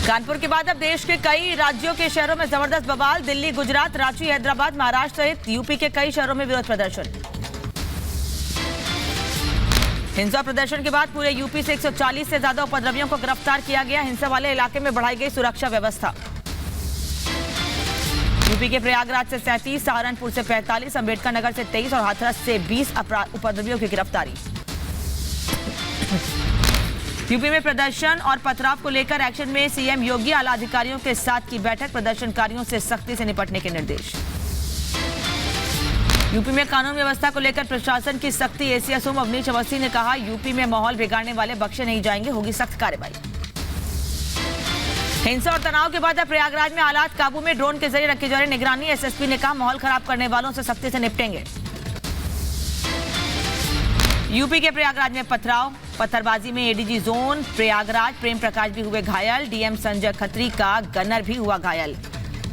कानपुर के बाद अब देश के कई राज्यों के शहरों में जबरदस्त बवाल। दिल्ली, गुजरात, रांची, हैदराबाद, महाराष्ट्र सहित यूपी के कई शहरों में विरोध प्रदर्शन। हिंसा प्रदर्शन के बाद पूरे यूपी से 140 से ज्यादा उपद्रवियों को गिरफ्तार किया गया। हिंसा वाले इलाके में बढ़ाई गई सुरक्षा व्यवस्था। यूपी के प्रयागराज से 37, सहारनपुर से 45, अंबेडकर नगर से 23 और हाथरस से 20 उपद्रवियों की गिरफ्तारी। यूपी में प्रदर्शन और पथराव को लेकर एक्शन में सीएम योगी, आला अधिकारियों के साथ की बैठक। प्रदर्शनकारियों से सख्ती से निपटने के निर्देश। यूपी में कानून व्यवस्था को लेकर प्रशासन की सख्ती। एसीएसओ अवनीश अवस्थी ने कहा, यूपी में माहौल बिगाड़ने वाले बख्शे नहीं जाएंगे, होगी सख्त कार्रवाई। हिंसा और तनाव के बाद अब प्रयागराज में हालात काबू में, ड्रोन के जरिए रखी जा रही निगरानी। एसएसपी ने कहा, माहौल खराब करने वालों से सख्ती से निपटेंगे। यूपी के प्रयागराज में पत्थरबाजी में एडीजी जोन प्रयागराज प्रेम प्रकाश भी हुए घायल। डीएम संजय खत्री का गनर भी हुआ घायल।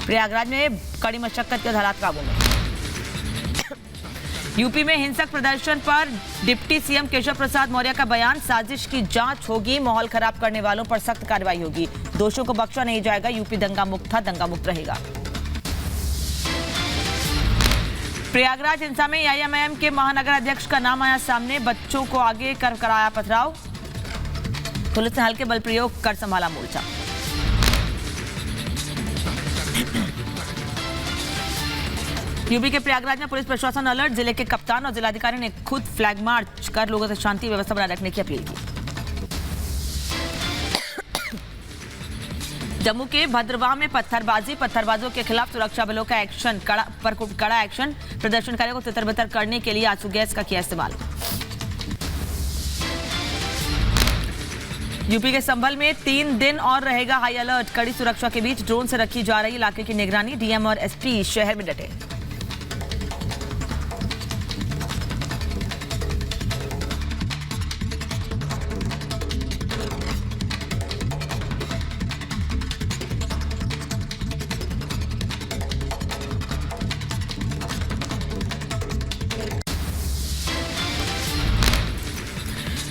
प्रयागराज में कड़ी मशक्कत के हालात काबू में। यूपी में हिंसक प्रदर्शन पर डिप्टी सीएम केशव प्रसाद मौर्य का बयान, साजिश की जांच होगी, माहौल खराब करने वालों पर सख्त कार्रवाई होगी, दोषियों को बख्शा नहीं जाएगा। यूपी दंगा मुक्त था, दंगा मुक्त रहेगा। प्रयागराज हिंसा में एआईएमआईएम के महानगर अध्यक्ष का नाम आया सामने। बच्चों को आगे कर कराया पथराव। पुलिस ने हल्के बल प्रयोग कर संभाला मोर्चा। यूपी के प्रयागराज में पुलिस प्रशासन अलर्ट। जिले के कप्तान और जिलाधिकारी ने खुद फ्लैग मार्च कर लोगों से शांति व्यवस्था बनाए रखने की अपील की। जम्मू के भद्रवाह में पत्थरबाजों के खिलाफ सुरक्षा बलों का एक्शन, कड़ा एक्शन। प्रदर्शनकारियों को तितर-बितर करने के लिए आंसू गैस का किया इस्तेमाल। यूपी के संभल में 3 दिन और रहेगा हाई अलर्ट। कड़ी सुरक्षा के बीच ड्रोन से रखी जा रही इलाके की निगरानी। डीएम और एसपी शहर में डटे।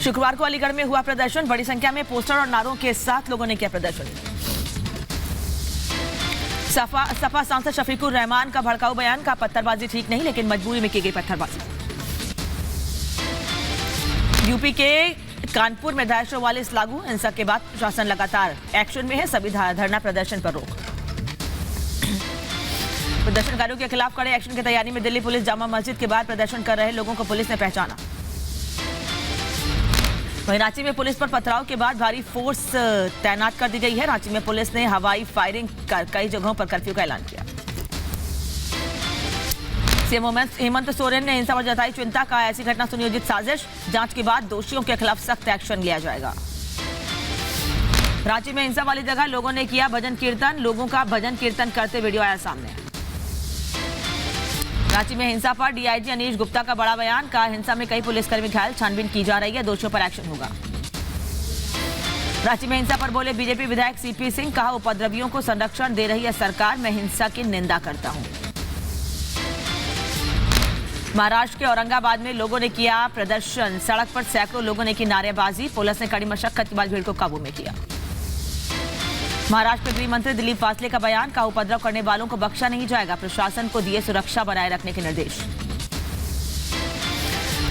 शुक्रवार को अलीगढ़ में हुआ प्रदर्शन। बड़ी संख्या में पोस्टर और नारों के साथ लोगों ने किया प्रदर्शन। सपा सांसद शफीकुर रहमान का भड़काऊ बयान, का पत्थरबाजी ठीक नहीं लेकिन मजबूरी में की गई पत्थरबाजी। यूपी के कानपुर में 244 लागू। हिंसा के बाद प्रशासन लगातार एक्शन में है, सभी धरना प्रदर्शन पर रोक। प्रदर्शनकारियों के खिलाफ कड़े एक्शन की तैयारी में दिल्ली पुलिस। जामा मस्जिद के बाहर प्रदर्शन कर रहे लोगों को पुलिस ने पहचाना। वहीं रांची में पुलिस पर पथराव के बाद भारी फोर्स तैनात कर दी गई है। रांची में पुलिस ने हवाई फायरिंग कर कई जगहों पर कर्फ्यू का ऐलान किया। सीएम हेमंत सोरेन ने हिंसा पर जताई चिंता, का ऐसी घटना सुनियोजित साजिश। जांच के बाद दोषियों के खिलाफ सख्त एक्शन लिया जाएगा। रांची में हिंसा वाली जगह लोगों ने किया भजन कीर्तन। लोगों का भजन कीर्तन करते वीडियो आया सामने। रांची में हिंसा पर डीआईजी अनीश गुप्ता का बड़ा बयान, का हिंसा में कई पुलिसकर्मी घायल, छानबीन की जा रही है, दोषियों पर एक्शन होगा। रांची में हिंसा पर बोले बीजेपी विधायक सीपी सिंह, कहा उपद्रवियों को संरक्षण दे रही है सरकार, मैं हिंसा की निंदा करता हूं। महाराष्ट्र के औरंगाबाद में लोगों ने किया प्रदर्शन। सड़क पर सैकड़ों लोगों ने की नारेबाजी। पुलिस ने कड़ी मशक्कत के बाद भीड़ को काबू में किया। महाराष्ट्र के गृह मंत्री दिलीप वासले का बयान, का उपद्रव करने वालों को बख्शा नहीं जाएगा, प्रशासन को दिए सुरक्षा बनाए रखने के निर्देश।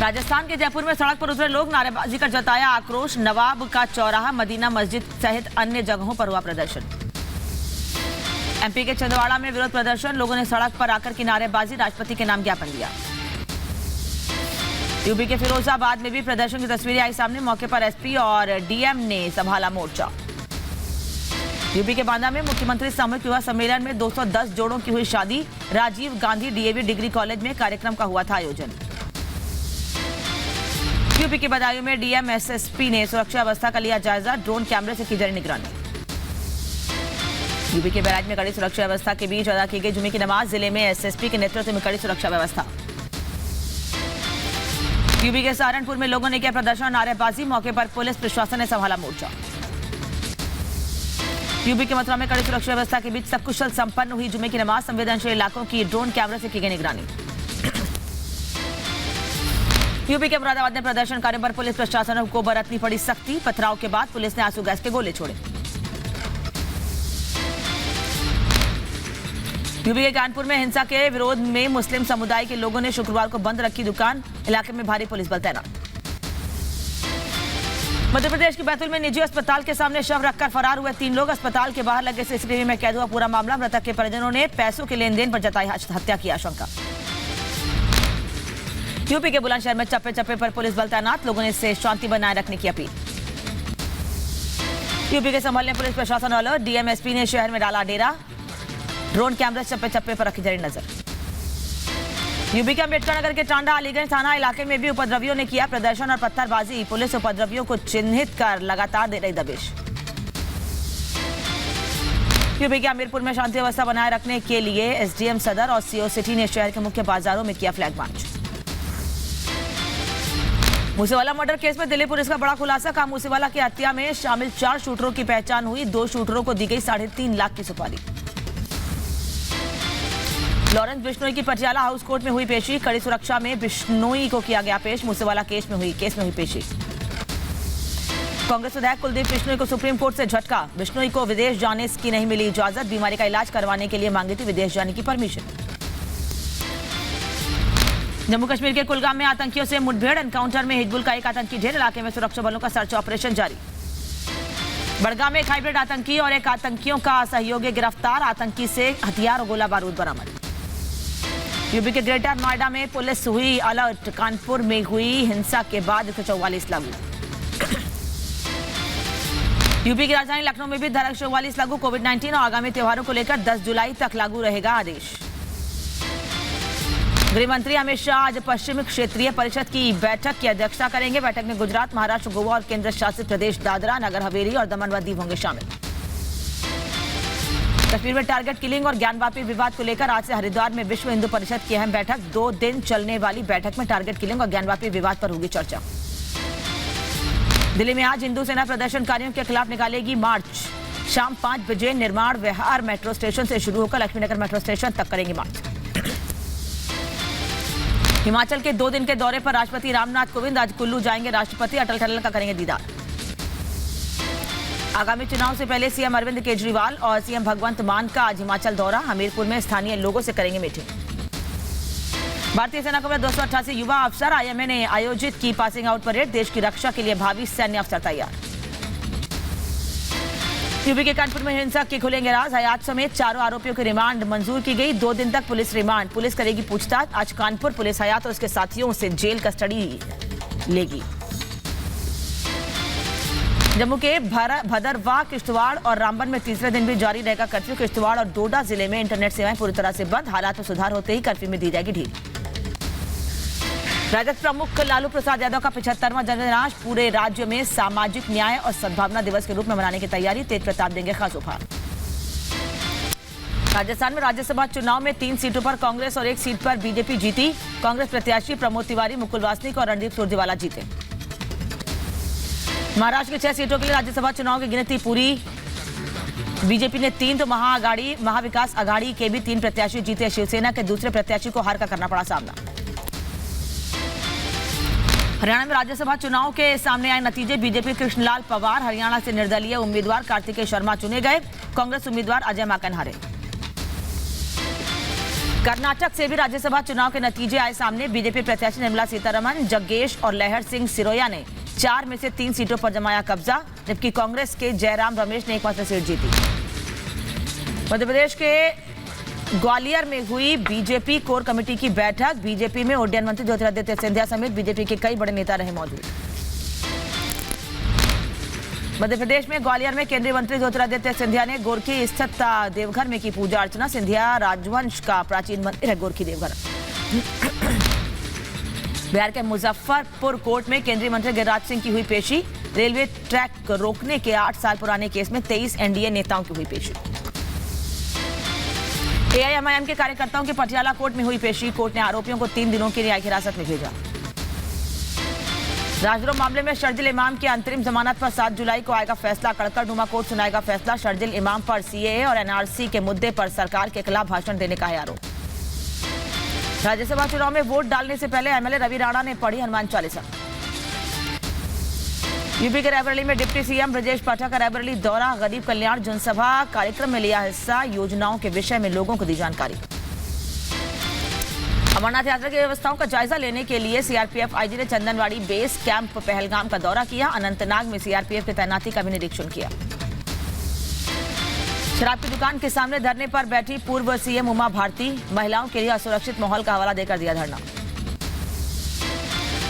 राजस्थान के जयपुर में सड़क पर उतरे लोग, नारेबाजी कर जताया आक्रोश। नवाब का चौराहा, मदीना मस्जिद सहित अन्य जगहों पर हुआ प्रदर्शन। एमपी के छिंदवाड़ा में विरोध प्रदर्शन। लोगों ने सड़क पर आकर की नारेबाजी, राष्ट्रपति के नाम ज्ञापन दिया। यूपी के फिरोजाबाद में भी प्रदर्शन की तस्वीरें आई सामने। मौके पर एसपी और डीएम ने संभाला मोर्चा। यूपी के बांदा में मुख्यमंत्री सामूहिक विवाह सम्मेलन में 210 जोड़ों की हुई शादी। Rajiv Gandhi DAV degree college में कार्यक्रम का हुआ था आयोजन। यूपी के बदायूं में डीएम एसएसपी ने सुरक्षा व्यवस्था का लिया जायजा। ड्रोन कैमरे से की जा रही निगरानी। यूपी के बैराज में कड़ी सुरक्षा व्यवस्था के बीच अदा की गई जुमे की नमाज। जिले में एसएसपी के नेतृत्व में कड़ी सुरक्षा व्यवस्था। यूपी के सहारनपुर में लोगों ने किया प्रदर्शन, नारेबाजी। मौके पर पुलिस प्रशासन ने संभाला मोर्चा। यूपी के मथुरा में कड़ी सुरक्षा व्यवस्था के बीच सकुशल संपन्न हुई जुमे की नमाज। संवेदनशील इलाकों की ड्रोन कैमरे से की गई निगरानी। यूपी के मुरादाबाद में प्रदर्शनकारियों पर पुलिस प्रशासन को बरतनी पड़ी सख्ती। पथराव के बाद पुलिस ने आंसू गैस के गोले छोड़े। यूपी के कानपुर में हिंसा के विरोध में मुस्लिम समुदाय के लोगों ने शुक्रवार को बंद रखी दुकान, इलाके में भारी पुलिस बल तैनात। मध्य प्रदेश के बैतूल में निजी अस्पताल के सामने शव रखकर फरार हुए 3 लोग। अस्पताल के बाहर लगे सीसीटीवी में कैद हुआ पूरा मामला। मृतक के परिजनों ने पैसों के लेन देन पर जताई हत्या की आशंका। यूपी के बुलंदशहर में चप्पे चप्पे पर पुलिस बल तैनात, लोगों ने इससे शांति बनाए रखने की अपील। यूपी के संभल पुलिस प्रशासन अलर्ट, डीएम एसपी ने शहर में डाला डेरा, ड्रोन कैमरे चप्पे चप्पे पर रखी जा रही नजर। यूपी के अम्बेडकर नगर के टांडा अलीगंज थाना इलाके में भी उपद्रवियों ने किया प्रदर्शन और पत्थरबाजी। पुलिस उपद्रवियों को चिन्हित कर लगातार दे रही दबिश। यूपी के हमीरपुर में शांति व्यवस्था बनाए रखने के लिए एसडीएम सदर और सीओ सिटी ने शहर के मुख्य बाजारों में किया flag march. Moosewala murder case में दिल्ली पुलिस का बड़ा खुलासा, कहा मूसेवाला की हत्या में शामिल 4 शूटरों की पहचान हुई। 2 शूटरों को दी गई 3.5 लाख की सुपारी। लॉरेंस बिश्नोई की पटियाला हाउस कोर्ट में हुई पेशी, कड़ी सुरक्षा में बिश्नोई को किया गया पेश। मूसेवाला केस में हुई पेशी। कांग्रेस विधायक कुलदीप बिश्नोई को सुप्रीम कोर्ट से झटका, बिश्नोई को विदेश जाने की नहीं मिली इजाजत, बीमारी का इलाज करवाने के लिए मांगी थी विदेश जाने की परमिशन। जम्मू कश्मीर के कुलगाम में आतंकियों से मुठभेड़, एनकाउंटर में हिजबुल का एक आतंकी ढेर, इलाके में सुरक्षा बलों का सर्च ऑपरेशन जारी। बड़गाम में एक हाइब्रिड आतंकी और एक आतंकियों का सहयोगी गिरफ्तार, आतंकी से हथियार और गोला बारूद बरामद। यूपी के ग्रेटर नोएडा में पुलिस हुई अलर्ट, कानपुर में हुई हिंसा के बाद 144 लागू। यूपी की राजधानी लखनऊ में भी धारा 144 लागू। कोविड-19 और आगामी त्योहारों को लेकर 10 जुलाई तक लागू रहेगा आदेश। गृह मंत्री अमित शाह आज पश्चिमी क्षेत्रीय परिषद की बैठक की अध्यक्षता करेंगे। बैठक में गुजरात, महाराष्ट्र, गोवा और केंद्र शासित प्रदेश दादरा नगर हवेली और दमन व दीव होंगे शामिल। कश्मीर में टारगेट किलिंग और ज्ञानवापी विवाद को लेकर आज से हरिद्वार में विश्व हिंदू परिषद की अहम बैठक। 2 दिन चलने वाली बैठक में टारगेट किलिंग और ज्ञानवापी विवाद पर होगी चर्चा। दिल्ली में आज हिंदू सेना प्रदर्शनकारियों के खिलाफ निकालेगी मार्च। शाम 5 बजे निर्माण विहार मेट्रो स्टेशन से शुरू होकर लक्ष्मीनगर मेट्रो स्टेशन तक करेंगे मार्च। हिमाचल के 2 दिन के दौरे पर राष्ट्रपति रामनाथ कोविंद आज कुल्लू जाएंगे। राष्ट्रपति अटल टनल का करेंगे दीदार। आगामी चुनाव से पहले सीएम अरविंद केजरीवाल और सीएम भगवंत मान का आज हिमाचल दौरा, हमीरपुर में स्थानीय लोगों से करेंगे मीटिंग। भारतीय सेना के 288 युवा अफसर, आईएमए ने आयोजित की पासिंग आउट परेड, देश की रक्षा के लिए भावी सैन्य अफसर तैयार। यूपी के कानपुर में हिंसा के खुलेंगे राज, हयात समेत 4 आरोपियों की रिमांड मंजूर की गई। 2 दिन तक पुलिस रिमांड, पुलिस करेगी पूछताछ। आज कानपुर पुलिस हयात और उसके साथियों से जेल कस्टडी लेगी। जम्मू के भदरवाह, किश्तवाड़ और रामबन में तीसरे दिन भी जारी रहेगा कर्फ्यू। किश्तवाड़ और डोडा जिले में इंटरनेट सेवाएं पूरी तरह से बंद, हालात में सुधार होते ही कर्फ्यू में दी जाएगी ढील। राजद प्रमुख लालू प्रसाद यादव का 75वां जन्मदिन आज, पूरे राज्य में सामाजिक न्याय और सद्भावना दिवस के रूप में मनाने की तैयारी, तेज प्रताप देंगे खास उपहार। राजस्थान में राज्यसभा चुनाव में 3 सीटों पर कांग्रेस और 1 सीट पर बीजेपी जीती। कांग्रेस प्रत्याशी प्रमोद तिवारी, मुकुल वासनिक और रणदीप सुरजेवाला जीते। महाराष्ट्र की 6 सीटों के लिए राज्यसभा चुनाव की गिनती पूरी, बीजेपी ने 3 तो महाविकास अघाड़ी के भी 3 प्रत्याशी जीते। शिवसेना के दूसरे प्रत्याशी को हार का करना पड़ा सामना। हरियाणा में राज्यसभा चुनाव के सामने आए नतीजे, बीजेपी कृष्णलाल पवार, हरियाणा से निर्दलीय उम्मीदवार कार्तिकेय शर्मा चुने गए, कांग्रेस उम्मीदवार अजय माकन हारे। कर्नाटक से भी राज्यसभा चुनाव के नतीजे आए सामने, बीजेपी प्रत्याशी निर्मला सीतारमण, जग्गेश और लहर सिंह सिरोया ने 4 में से 3 सीटों पर जमाया कब्जा, जबकि कांग्रेस के जयराम रमेश ने एकमात्र सीट जीती। मध्य प्रदेश के ग्वालियर में हुई बीजेपी कोर कमेटी की बैठक, बीजेपी में उड्डयन मंत्री ज्योतिरादित्य सिंधिया समेत बीजेपी के कई बड़े नेता रहे मौजूद। मध्य प्रदेश में ग्वालियर में केंद्रीय मंत्री ज्योतिरादित्य सिंधिया ने गोरखी स्थित देवघर में की पूजा अर्चना। सिंधिया राजवंश का प्राचीन मंदिर है गोरखी देवघर। बिहार के मुजफ्फरपुर कोर्ट में केंद्रीय मंत्री गिरिराज सिंह की हुई पेशी, रेलवे ट्रैक रोकने के 8 साल पुराने केस में 23 एनडीए नेताओं की हुई पेशी। एआईएमआईएम के कार्यकर्ताओं की पटियाला कोर्ट में हुई पेशी, कोर्ट ने आरोपियों को 3 दिनों की न्यायिक हिरासत में भेजा। राजद्रोह मामले में शर्जिल इमाम की अंतरिम जमानत पर 7 जुलाई को आएगा फैसला, कड़कड़नुमा कोर्ट सुनाएगा फैसला। शर्जिल इमाम पर सीएए और एनआरसी के मुद्दे पर सरकार के खिलाफ भाषण देने का है आरोप। राज्यसभा चुनाव में वोट डालने से पहले एमएलए रवि राणा ने पढ़ी हनुमान चालीसा। यूपी के रायबरेली में डिप्टी सीएम ब्रजेश पाठक का रायबरेली दौरा, गरीब कल्याण जनसभा कार्यक्रम में लिया हिस्सा, योजनाओं के विषय में लोगों को दी जानकारी। अमरनाथ यात्रा की व्यवस्थाओं का जायजा लेने के लिए सीआरपीएफ आईजी ने चंदनवाड़ी बेस कैंप पहलगाम का दौरा किया, अनंतनाग में सीआरपीएफ की तैनाती का भी निरीक्षण किया। शराब की दुकान के सामने धरने पर बैठी पूर्व सीएम उमा भारती, महिलाओं के लिए असुरक्षित माहौल का हवाला देकर दिया धरना।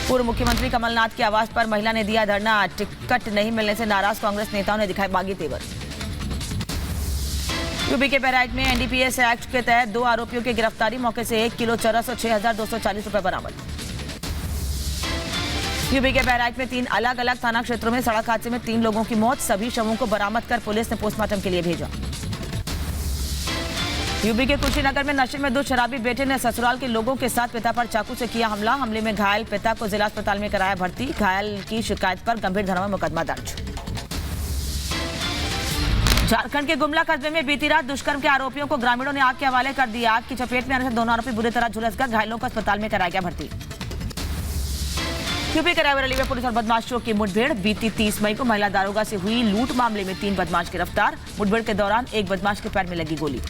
पूर्व मुख्यमंत्री कमलनाथ के आवास पर महिला ने दिया धरना, टिकट नहीं मिलने से नाराज कांग्रेस नेताओं ने दिखाए बागी तेवर। यूपी के बहराइच में एनडीपीएस एक्ट के तहत 2 आरोपियों की गिरफ्तारी, मौके से 1 किलो चरस और 6,240 रुपए बरामद। यूपी के बहराइच में 3 अलग अलग थाना क्षेत्रों में सड़क हादसे में 3 लोगों की मौत, सभी शवों को बरामद कर पुलिस ने पोस्टमार्टम के लिए भेजा। यूपी के कुशीनगर में नशे में 2 शराबी बेटे ने ससुराल के लोगों के साथ पिता पर चाकू से किया हमला, हमले में घायल पिता को जिला अस्पताल में कराया भर्ती, घायल की शिकायत पर गंभीर धारा में मुकदमा दर्ज। झारखंड के गुमला कस्बे में बीती रात दुष्कर्म के आरोपियों को ग्रामीणों ने आग के हवाले कर दिया, आग की चपेट में आने से दोनों आरोपी बुरी तरह झुलस कर घायलों को अस्पताल में कराया गया भर्ती। यूपी के रायबरेली में पुलिस और बदमाशों की मुठभेड़, बीती 30 मई को महिला दारोगा से हुई लूट मामले में 3 बदमाश गिरफ्तार, मुठभेड़ के दौरान एक बदमाश के पैर में लगी गोली।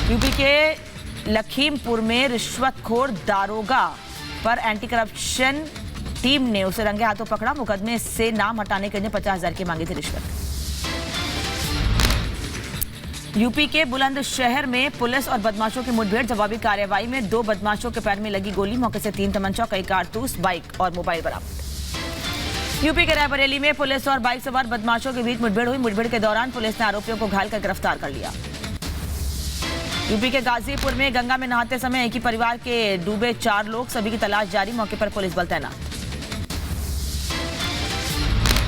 यूपी के लखीमपुर में रिश्वतखोर दारोगा पर एंटी करप्शन टीम ने उसे रंगे हाथों पकड़ा, मुकदमे से नाम हटाने के लिए 50,000 की मांगी थी रिश्वत। यूपी के बुलंदशहर में पुलिस और बदमाशों की मुठभेड़, जवाबी कार्रवाई में 2 बदमाशों के पैर में लगी गोली, मौके से 3 तमंचा, कई कारतूस, बाइक और मोबाइल बरामद। यूपी के रायबरेली में पुलिस और बाइक सवार बदमाशों के बीच मुठभेड़ हुई, मुठभेड़ के दौरान पुलिस ने आरोपियों को घायल कर गिरफ्तार कर लिया। यूपी के गाजीपुर में गंगा में नहाते समय एक ही परिवार के डूबे 4 लोग, सभी की तलाश जारी, मौके पर पुलिस बल तैनात।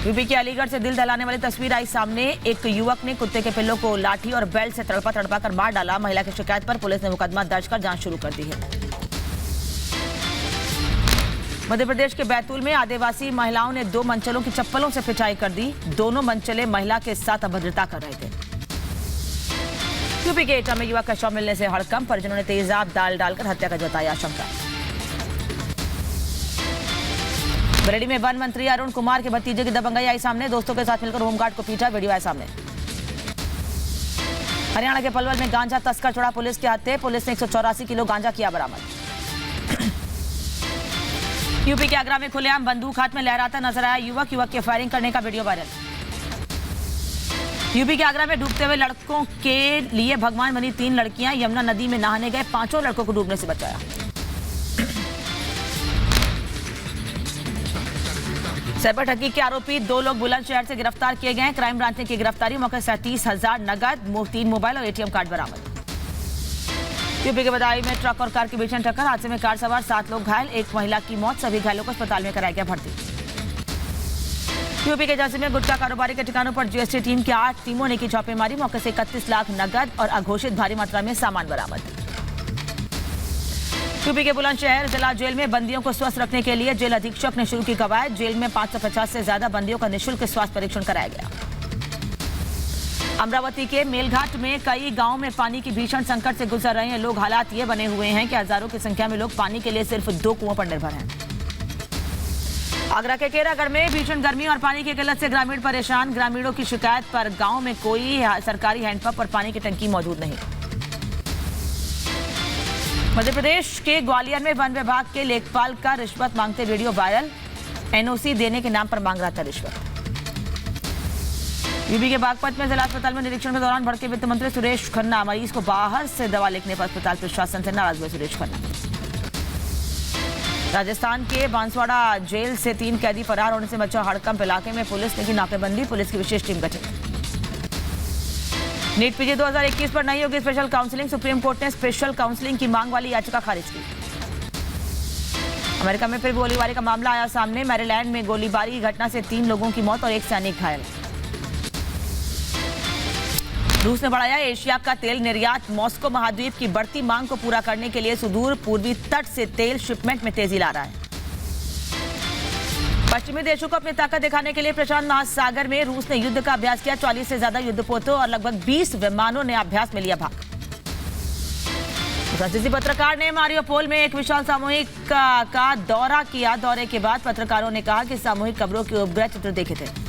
यूपी के अलीगढ़ से दिल दहलाने वाली तस्वीर आई सामने, एक युवक ने कुत्ते के पिल्लों को लाठी और बेल्ट से तड़पा कर मार डाला, महिला की शिकायत पर पुलिस ने मुकदमा दर्ज कर जांच शुरू कर दी है। मध्य प्रदेश के बैतूल में आदिवासी महिलाओं ने 2 मंचलों की चप्पलों से पिटाई कर दी, दोनों मंचले महिला के साथ अभद्रता कर रहे थे। यूपी के एटा में युवक का शव मिलने से हड़कंप, परिजनों ने तेजाब दाल डालकर हत्या का जताया आशंका। बरेली में वन मंत्री अरुण कुमार के भतीजे की दबंगई आई सामने, दोस्तों के साथ मिलकर होमगार्ड को पीटा, वीडियो आया सामने। हरियाणा के पलवल में गांजा तस्कर चढ़ा पुलिस के हाथे, पुलिस ने 184 किलो गांजा किया बरामद। यूपी के आगरा में खुलेआम बंदूक हाथ में लहराता नजर आया युवक की फायरिंग करने का वीडियो वायरल। यूपी के आगरा में डूबते हुए लड़कों के लिए भगवान बनी 3 लड़कियां, यमुना नदी में नहाने गए 5 लड़कों को डूबने से बचाया। साइबर ठगी के आरोपी 2 लोग बुलंदशहर से गिरफ्तार किए गए हैं, क्राइम ब्रांच ने की गिरफ्तारी, मौके 37,000 नगद, 3 मोबाइल और एटीएम कार्ड बरामद। यूपी के बदायूं में ट्रक और कार के बीच टक्कर, हादसे में कार सवार 7 लोग घायल, एक महिला की मौत, सभी घायलों को अस्पताल में कराया गया भर्ती। यूपी के झांसी में गुटखा कारोबारी के ठिकानों पर जीएसटी टीम की 8 टीमों ने की छापेमारी, मौके से 31 लाख नगद और अघोषित भारी मात्रा में सामान बरामद। यूपी के बुलंदशहर जिला जेल में बंदियों को स्वस्थ रखने के लिए जेल अधीक्षक ने शुरू की कवायद, जेल में 550 से ज्यादा बंदियों का निःशुल्क स्वास्थ्य परीक्षण कराया गया। अमरावती के मेलघाट में कई गांवों में पानी की भीषण संकट से गुजर रहे हैं लोग, हालात ये बने हुए हैं कि हजारों की संख्या में लोग पानी के लिए सिर्फ 2 कुओं पर निर्भर हैं। आगरा के केरागढ़ में भीषण गर्मी और पानी की किल्लत से ग्रामीण परेशान, ग्रामीणों की शिकायत पर गांव में कोई सरकारी हैंडपंप और पानी की टंकी मौजूद नहीं। मध्य प्रदेश के ग्वालियर में वन विभाग के लेखपाल का रिश्वत मांगते वीडियो वायरल, एनओसी देने के नाम पर मांग रहा था रिश्वत। यूपी के बागपत में जिला अस्पताल में निरीक्षण के दौरान भड़के वित्त मंत्री सुरेश खन्ना, मरीज को बाहर से दवा लिखने पर अस्पताल प्रशासन से नाराज हुए सुरेश खन्ना। राजस्थान के बांसवाड़ा जेल से 3 कैदी फरार होने से मचा हड़कंप, इलाके में पुलिस ने की नाकेबंदी, पुलिस की विशेष टीम गठित। नीट पीजी 2021 पर नहीं होगी स्पेशल काउंसलिंग, सुप्रीम कोर्ट ने स्पेशल काउंसलिंग की मांग वाली याचिका खारिज की। अमेरिका में फिर गोलीबारी का मामला आया सामने, मैरीलैंड में गोलीबारी की घटना से 3 लोगों की मौत और 1 सैनिक घायल। रूस ने बढ़ाया एशिया का तेल निर्यात, मॉस्को महाद्वीप की बढ़ती मांग को पूरा करने के लिए सुदूर पूर्वी तट से तेल शिपमेंट में तेजी ला रहा है। पश्चिमी देशों को अपनी ताकत दिखाने के लिए प्रशांत महासागर में रूस ने युद्ध का अभ्यास किया, 40 से ज्यादा युद्धपोतों और लगभग 20 विमानों ने अभ्यास में लिया भाग। राजनीति पत्रकार ने मारियोपोल में एक विशाल सामूहिक का दौरा किया। दौरे के बाद पत्रकारों ने कहा कि सामूहिक कब्रों के उपग्रह चित्र देखे थे।